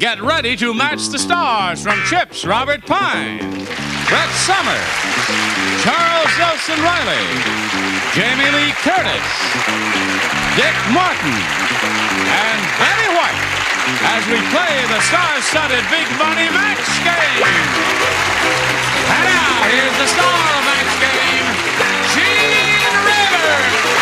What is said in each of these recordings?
Get ready to match the stars from Chips Robert Pine, Brett Somers, Charles Nelson Riley, Jamie Lee Curtis, Dick Martin, and Betty White as we play the star-studded Big Money Match Game. And now, here's the star of Match Game, Gene Rivers.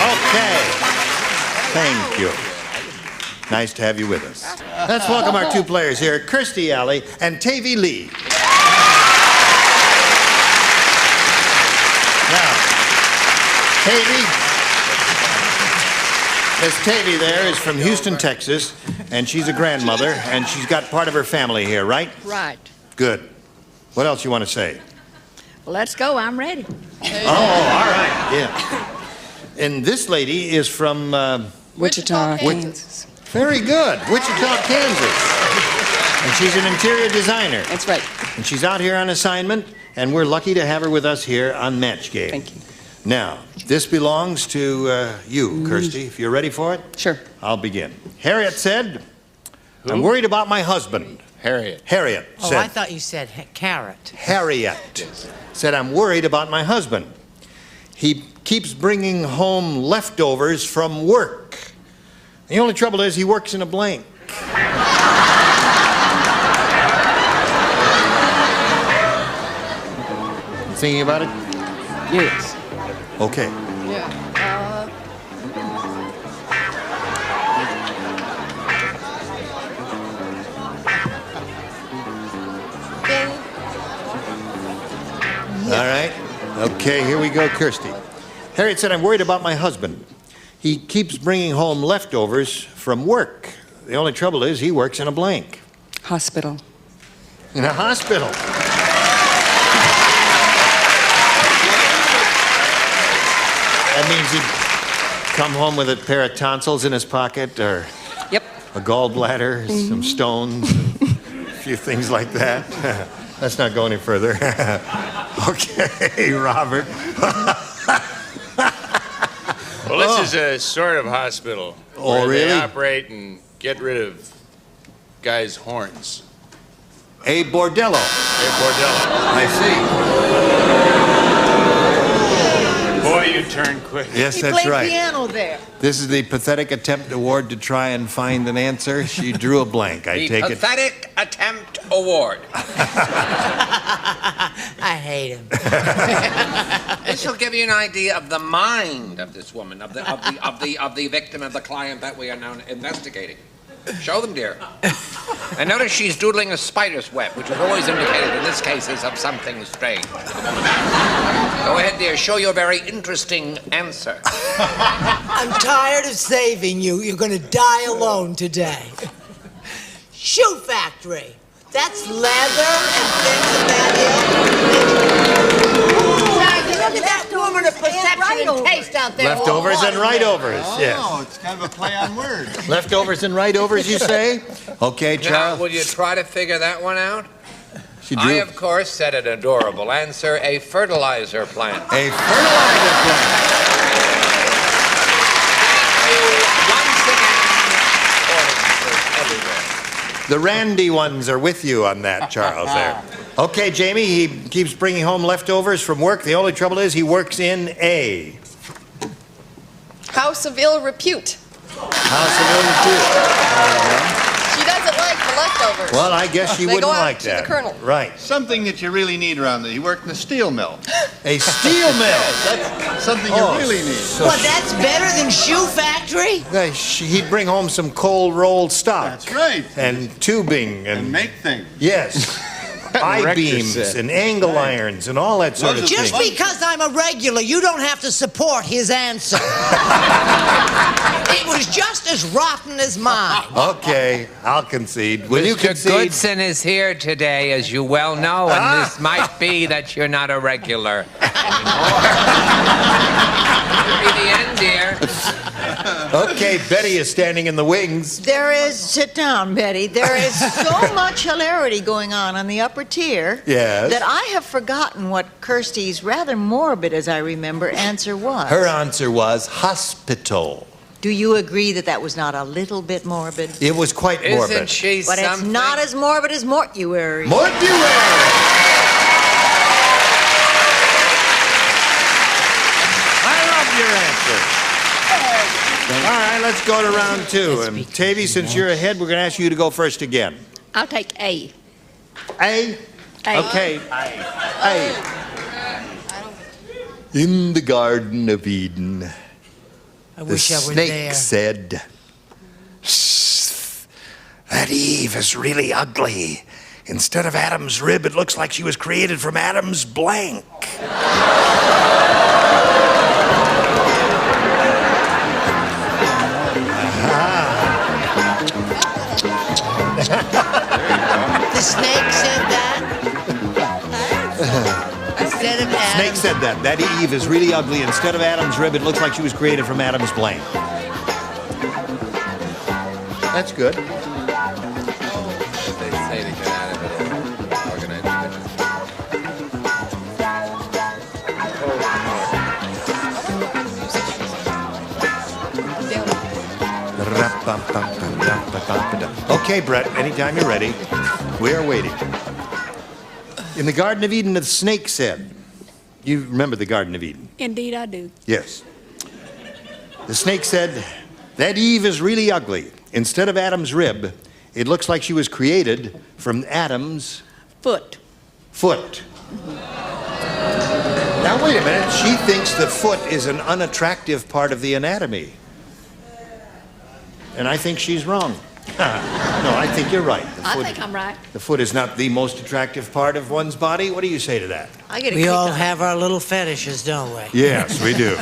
Okay. Thank you. Nice to have you with us. Let's welcome our two players here, Kirstie Alley and Tavi Lee. Now, Miss Tavi there is from Houston, Texas, and she's a grandmother, and she's got part of her family here, right? Right. Good. What else you want to say? Well, let's go. I'm ready. Oh, all right. Yeah. And this lady is from... Wichita, Kansas. Very good. Wichita, Kansas. And she's an interior designer. That's right. And she's out here on assignment, and we're lucky to have her with us here on Match Game. Thank you. Now, this belongs to you, Kirstie. If you're ready for it? Sure. I'll begin. Harriet said, I'm worried about my husband. Harriet. Harriet Oh, said... I thought you said carrot. Harriet said, I'm worried about my husband. He keeps bringing home leftovers from work. The only trouble is he works in a blank. Thinking about it? Yes. Okay. All right. Okay, here we go, Kirstie. Harriet said, I'm worried about my husband. He keeps bringing home leftovers from work. The only trouble is he works in a blank. Hospital. In a hospital. That means he'd come home with a pair of tonsils in his pocket, or Yep. a gallbladder, some stones, and a few things like that. Let's not go any further. Okay, Robert. Well, this is a sort of hospital. Oh, where really? They operate and get rid of guys' horns. A bordello. A bordello. I see. Boy, you turn quick. Yes, He that's played right. piano there. This is the pathetic attempt award to try and find an answer. She drew a blank. I The take it. Pathetic Attempt Award. I hate him. This will give you an idea of the mind of this woman, of the victim, of the client that we are now investigating. Show them, dear. And notice she's doodling a spider's web, which is always indicated in this case is of something strange. Go ahead, dear. Show your very interesting answer. I'm tired of saving you. You're going to die alone today. Shoe factory. That's leather and things of that ilk. Look at that woman of perception and taste out there. Leftovers and right-overs. Yes. Oh, it's kind of a play on words. Leftovers and right-overs, you say? Okay, Now, Charles. will you try to figure that one out? She I, drew of course, said an adorable answer, a fertilizer plant. a fertilizer plant. Once again, everywhere. The Randy ones are with you on that, Charles, there. Okay, Jamie, he keeps bringing home leftovers from work. The only trouble is he works in a House of ill repute. house of ill repute. She doesn't like the leftovers. Well, I guess she They wouldn't go out like to that. the Colonel. Right. Something that you really need around there. He worked in a steel mill. A steel mill. That's something Oh, you really need. so Well, that's better than shoe factory. he'd bring home some cold rolled stock. That's right. And tubing And and make things. yes. I-beams set. and angle irons and all that sort of Those are thing. Just because I'm a regular, you don't have to support his answer. It was just as rotten as mine. Okay, I'll concede. Will you Mr. concede? Goodson is here today, as you well know, and this might be that you're not a regular anymore. Be the end, dear. Okay, Betty is standing in the wings. There is, sit down, Betty. There is so much hilarity going on the upper tier Yes. that I have forgotten what Kirsty's rather morbid, as I remember, answer was. Her answer was hospital. Do you agree that that was not a little bit morbid? It was quite morbid. Isn't she But it's something? not as morbid as mortuary. Mortuary! I love your answer. All right, let's go to round two. And Tavy, since you're ahead, we're going to ask you to go first again. I'll take A. A? A. Okay. A. In the Garden of Eden, I the wish I were snake there. said, "Shh, that Eve is really ugly. Instead of Adam's rib, it looks like she was created from Adam's blank." The snake said that? Instead of Adam. Snake said that. That Eve is really ugly. Instead of Adam's rib, it looks like she was created from Adam's blank. That's good. They say to get out of it all. Organized Okay, Brett, anytime you're ready. We are waiting. In the Garden of Eden, the snake said, you remember the Garden of Eden? Indeed, I do. Yes. The snake said, that Eve is really ugly. Instead of Adam's rib, it looks like she was created from Adam's Foot. foot. Now, wait a minute. She thinks the foot is an unattractive part of the anatomy. And I think she's wrong. No, I think you're right. I think I'm right. The foot is not the most attractive part of one's body. What do you say to that? I get a We kick all out of have our little fetishes, don't we? Yes, we do.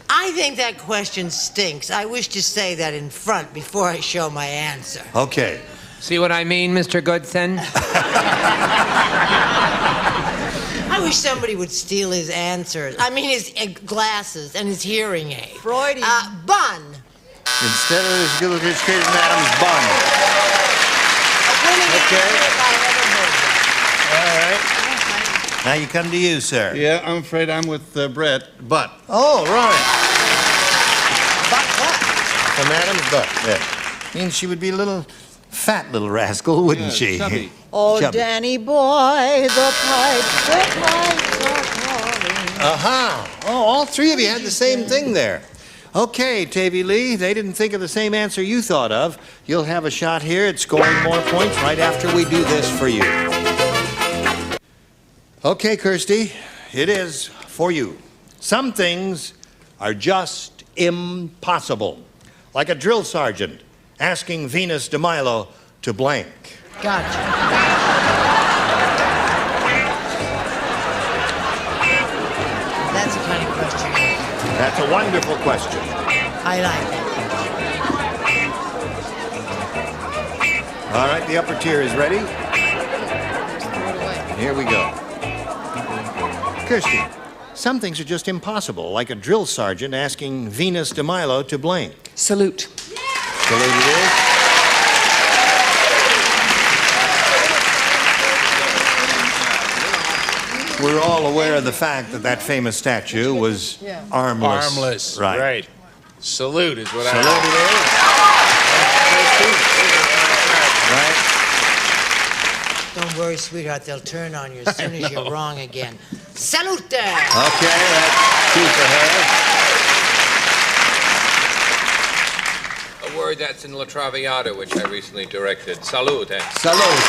I think that question stinks. I wish to say that in front before I show my answer. Okay. See what I mean, Mr. Goodson? I wish somebody would steal his answers. I mean, his glasses and his hearing aid. Freudian. Bun. Instead of this good looking straight in Adam's bun. Okay. All right. Now you come to you, sir. Yeah, I'm afraid I'm with Brett, but Oh, right. But what? From Adam's butt. Yeah. Means she would be a little fat little rascal, wouldn't she? chubby. Oh, Chubby. Danny boy, the pipes are calling. Aha. Oh, all three of you had the same thing there. Okay, Tavy Lee, they didn't think of the same answer you thought of. You'll have a shot here at scoring more points right after we do this for you. Okay, Kirsty, it is for you. Some things are just impossible. Like a drill sergeant asking Venus de Milo to blank. Gotcha. That's the kind of question That's a wonderful question. I like. All right, the upper tier is ready. Here we go. Kirsty, some things are just impossible, like a drill sergeant asking Venus de Milo to blank. Salute. Salute it is. We're all aware of the fact that that famous statue was armless. Armless. Right. Salute is what Salute I... it is. Right. Don't worry, sweetheart. They'll turn on you as soon as you're wrong again. Salute! Okay, that's two for her. A word that's in La Traviata, which I recently directed. Salute. Salute.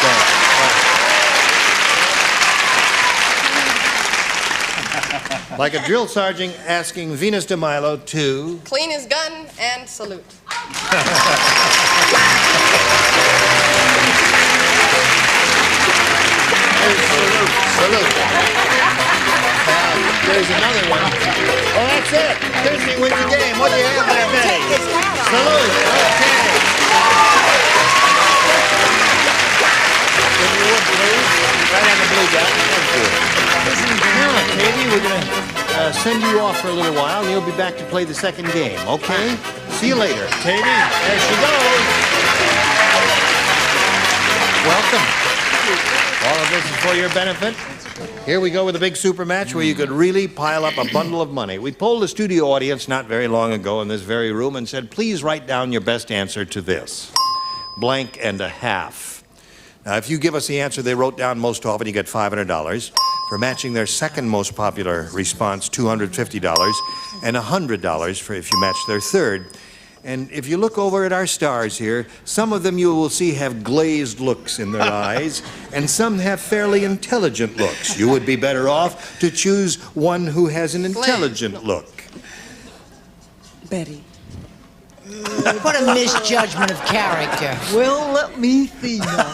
Like a drill sergeant asking Venus de Milo to... Clean his gun and salute. Salute. There's another one. Oh, that's it. Kirsty wins the game. What do you have there, Betty? Salute. Okay. If you would, please. Right on the blue dot. Thank you. Now, Katie, we're going to send you off for a little while, and you'll be back to play the second game, okay? See you later. Katie, there she goes. Welcome. All of this is for your benefit. Here we go with a big super match where you could really pile up a bundle of money. We polled the studio audience not very long ago in this very room and said, please write down your best answer to this. Blank and a half. Now, if you give us the answer they wrote down most often, you get $500. For matching their second most popular response, $250, and $100 for if you match their third. And if you look over at our stars here, some of them you will see have glazed looks in their eyes, and some have fairly intelligent looks. You would be better off to choose one who has an intelligent look. Betty. What a misjudgment of character. Well, let me see now.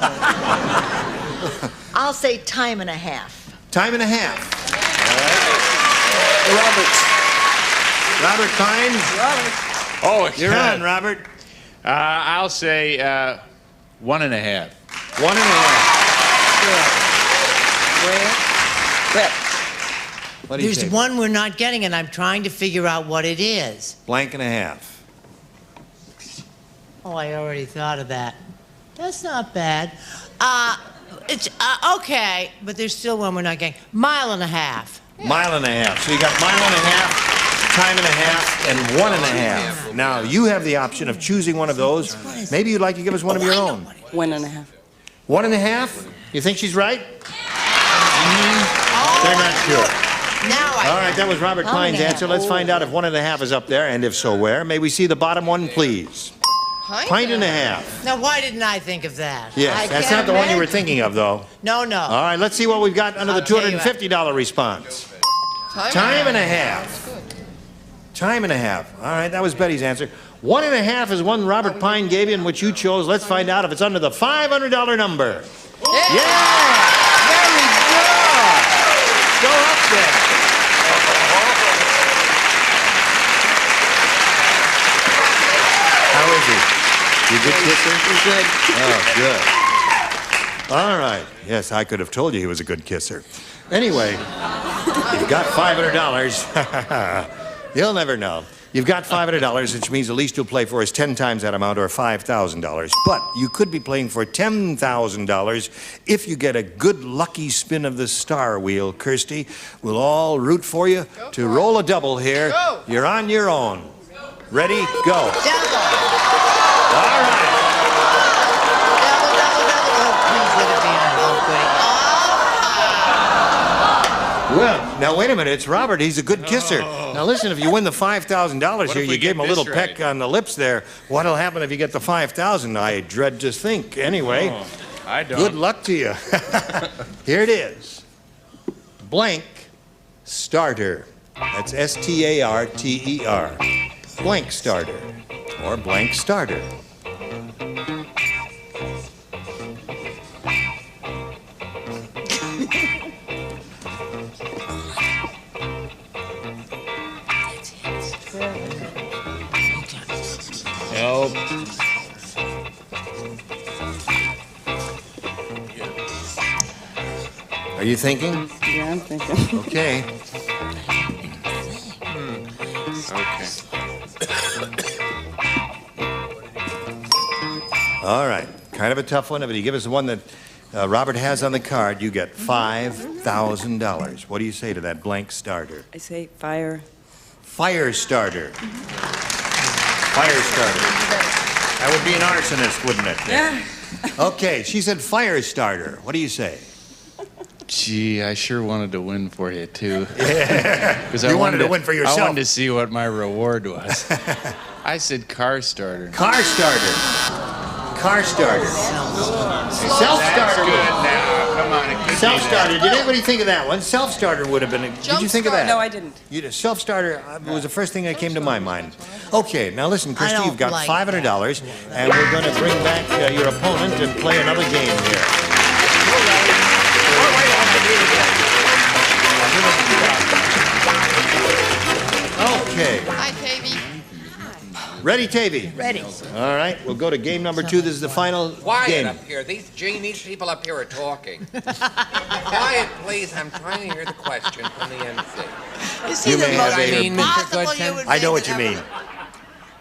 I'll say time and a half. Time and a half. Robert. Robert Pines, Oh, you're on, Robert. I'll say 1.5. 1.5. Brett. What do you There's think? one we're not getting, and I'm trying to figure out what it is. Blank and a half. Oh, I already thought of that. That's not bad. It's okay, but there's still one we're not getting. 1.5 miles. Mile and a half. So you got mile and a half, time and a half, and 1.5. Now, you have the option of choosing one of those. Maybe you'd like to give us one of your own. 1.5. 1.5? You think she's right? They're not sure. Now I All right, that was Robert Klein's answer. Let's find out if 1.5 is up there, and if so, where. May we see the bottom one, please? Pint and a half. Now, why didn't I think of that? Yes, that's not the one you were thinking of, though. No, no. All right, let's see what we've got under the I'll tell you $250 response. Time and a half. Time and a half. All right, that was Betty's answer. 1.5 is one Robert Pine gave you and which you chose. Let's find out if it's under the $500 number. Yeah! Very good! Go up there. How is he? You good kisser? Good. Oh, good. All right. Yes, I could have told you he was a good kisser. Anyway, you've got $500. You'll never know. You've got $500, which means the least you'll play for is 10 times that amount, or $5,000. But you could be playing for $10,000 if you get a good lucky spin of the star wheel, Kirsty. We'll all root for you to roll a double here. Go. You're on your own. Ready? Go. All right. Well, now wait a minute. It's Robert. He's a good kisser. Now listen, if you win the $5,000 here, if you we give him a get little this peck right? on the lips there. What'll happen if you get the $5,000? I dread to think. Anyway, I don't. good luck to you. Here it is. Blank starter. That's S-T-A-R-T-E-R. Blank starter or blank starter. Help. Are you thinking? Yeah, I'm thinking. Okay. Okay. All right. Kind of a tough one, but you give us the one that Robert has on the card, you get $5,000. What do you say to that blank starter? I say fire. Fire starter. Fire starter. That would be an arsonist, wouldn't it? Yeah. Okay, she said fire starter. What do you say? Gee, I sure wanted to win for you, too. Yeah. Because You wanted to win for yourself. I wanted to see what my reward was. I said car starter. Car starter. Car starter. Self-starter. Come on, it could Self-starter. Did anybody think of that one? Self-starter would have been. Did you think of that? No, I didn't. You did. Self-starter was the first thing that came to my mind. Okay, now listen, Christy, don't you've got like $500, and we're going to bring back your opponent and play another game here. Okay. Hi, Tavy. Ready, Tavy? Ready. All right, we'll go to game number 2. This is the final Quiet game. up here. These people up here are talking. Quiet, please. I'm trying to hear the question from the MC. Is he You the may have most a- impossible human I know being what you ever? mean.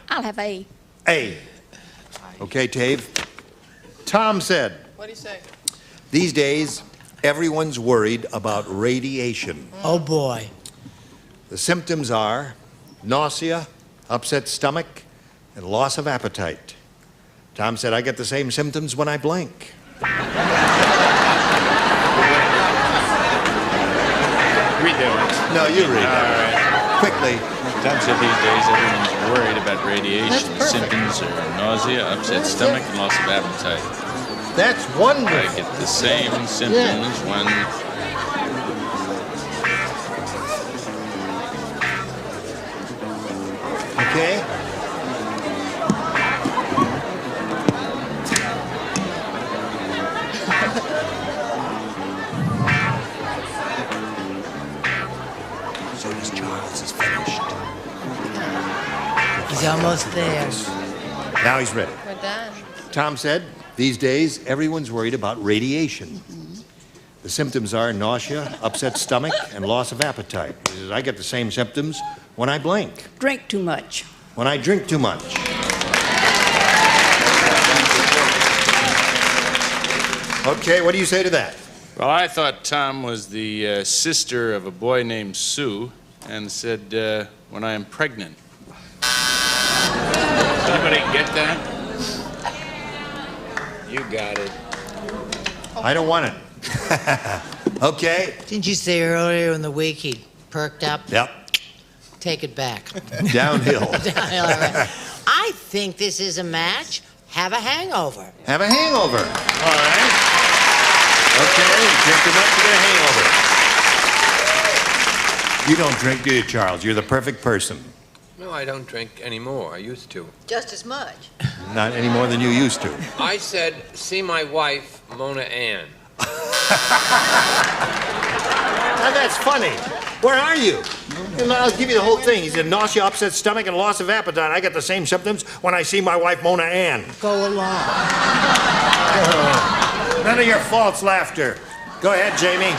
I'll have A. A. Okay, Tave. Tom said, What do you say? these days, everyone's worried about radiation. Oh, boy. The symptoms are nausea, upset stomach, and loss of appetite. Tom said, I get the same symptoms when I blink. Read that one. No, you read All that. right. Quickly. Tom said these days everyone's worried about radiation. The symptoms are nausea, upset stomach, and loss of appetite. That's I wonderful. get the same symptoms when Okay? So does Charles is finished. He's almost there. Now he's ready. We're done. Tom said, these days, everyone's worried about radiation. The symptoms are nausea, upset stomach, and loss of appetite. He says, I get the same symptoms when I blink, Drink too much. when I drink too much. Okay, what do you say to that? Well, I thought Tom was the sister of a boy named Sue and said, when I am pregnant. Anybody get that? You got it. I don't want it. Okay? Didn't you say earlier in the week he perked up? Yep. Take it back. Downhill. All right. I think this is a match. Have a hangover. Have a hangover. All right. Okay, drink enough to get a hangover. You don't drink, do you, Charles? You're the perfect person. No, I don't drink anymore. I used to. Just as much. Not any more than you used to. I said, see my wife, Mona Ann. Now that's funny. Where are you? And I'll give you the whole thing. He said nausea, upset stomach, and loss of appetite. I get the same symptoms when I see my wife, Mona Ann. Go along. None of your false laughter. Go ahead, Jamie.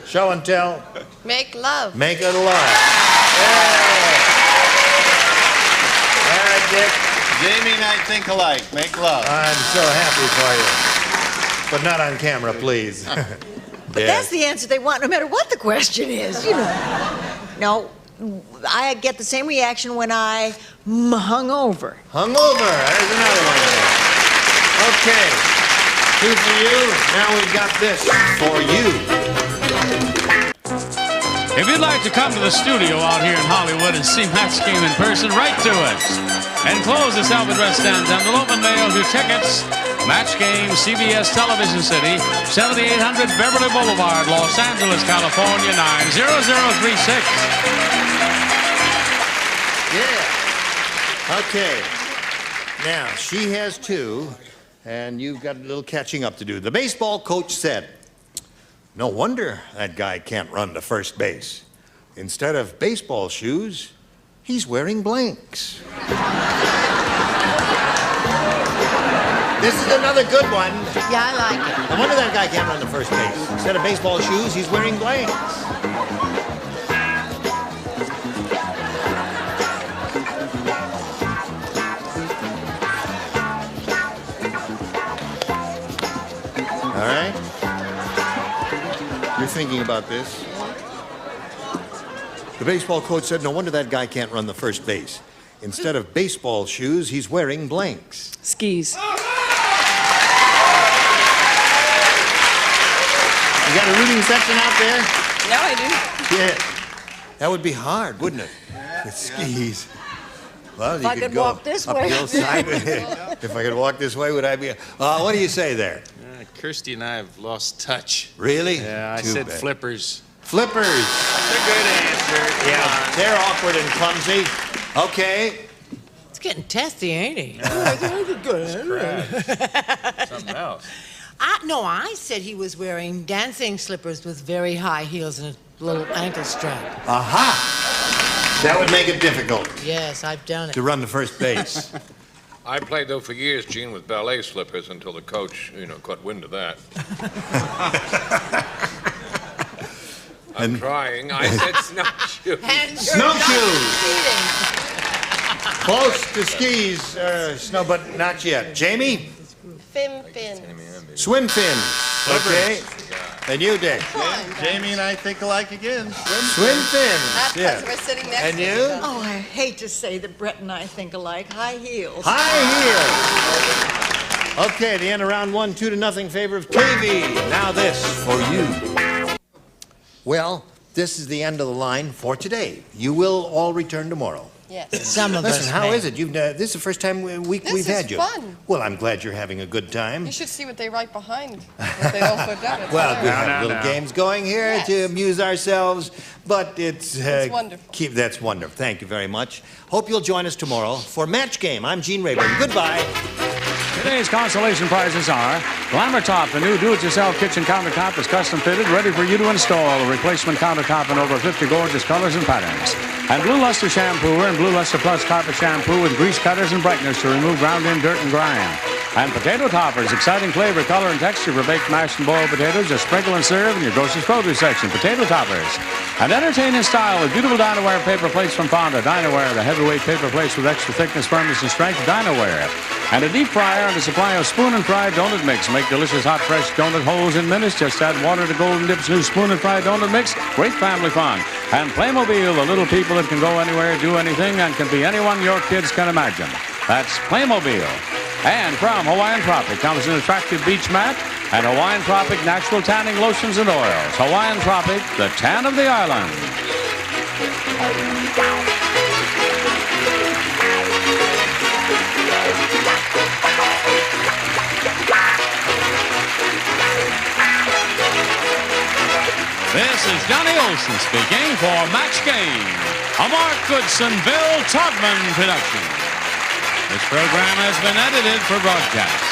Show and tell. Make love. Make it love. All right, Dick. Jamie and I think alike. Make love. I'm so happy for you. But not on camera, please. But that's the answer they want, no matter what the question is, you know. No, I get the same reaction when I hungover. Hungover. There's another one. Okay. 2 for you. Now we've got this for you. If you'd like to come to the studio out here in Hollywood and see Match Game in person, write to us. Enclose the self-addressed stamped envelope and mail to tickets. Match Game, CBS Television City, 7800 Beverly Boulevard, Los Angeles, California, 90036. Yeah. Okay. Now, she has 2, and you've got a little catching up to do. The baseball coach said, no wonder that guy can't run to first base. Instead of baseball shoes, he's wearing blanks. This is another good one. Yeah, I like it. No wonder that guy can't run to first base. Instead of baseball shoes, he's wearing blanks. All right? You're thinking about this. The baseball coach said, no wonder that guy can't run the first base. Instead of baseball shoes, he's wearing blanks. Skis. You got a rooting section out there? No, I do. Yeah. That would be hard, wouldn't it? With skis. Well, you I could could go walk this way. uphill sideways. If I could walk this way, would I be? What do you say there? Kirsty and I have lost touch. Really? Yeah, I Too said bad. flippers. Flippers. That's a good answer. Yeah, they're awkward and clumsy. Okay. It's getting testy, ain't he? Something else. No, I said he was wearing dancing slippers with very high heels and a little ankle strap. Aha. That would make it difficult Yes, I've done it. to run to first base. I played, though, for years, Gene, with ballet slippers until the coach, caught wind of that. I'm trying. I said snowshoes. And you're Snowshoes. not Close to skis, snow, but not yet. Jamie? Fin fin. Swim fins. Okay. And you, Dick? Jamie and I think alike again. Swim fins. That's Yeah. because we're sitting next And to you? each other. Oh, I hate to say that Brett and I think alike. High heels. High heels. Okay, the end of round 1, 2-0 favor of KV. Now this for you. Well, this is the end of the line for today. You will all return tomorrow. Yes. Some of Listen, us how may. is it? This is the first time we've This had is you. fun. Well, I'm glad you're having a good time. You should see what they write behind. What they don't put down. It's Well, we hilarious. have little games going here Yes. to amuse ourselves, but it's wonderful. That's wonderful. Thank you very much. Hope you'll join us tomorrow for Match Game. I'm Gene Rayburn. Goodbye. Today's consolation prizes are Glamour Top, the new do-it-yourself kitchen countertop is custom fitted, ready for you to install. A replacement countertop in over 50 gorgeous colors and patterns. And Blue Luster Shampooer and Blue Luster Plus Carpet Shampoo with grease cutters and brighteners to remove ground-in dirt and grime. And Potato Toppers, exciting flavor, color, and texture for baked, mashed, and boiled potatoes. Just sprinkle and serve in your grocer's produce section. Potato Toppers. And entertain in style with beautiful Dinaware paper plates from Fonda. Dinaware, the heavyweight paper plates with extra thickness, firmness, and strength. Dinaware. And a deep fryer and a supply of spoon and fried donut mix. Make delicious hot, fresh donut holes in minutes. Just add water to Golden Dip's new spoon and fried donut mix. Great family fun. And Playmobil, the little people that can go anywhere, do anything, and can be anyone your kids can imagine. That's Playmobil. And from Hawaiian Tropic comes an attractive beach mat and Hawaiian Tropic natural tanning lotions and oils. Hawaiian Tropic, the tan of the island. This is Johnny Olson speaking for Match Game, a Mark Goodson, Bill Todman production. This program has been edited for broadcast.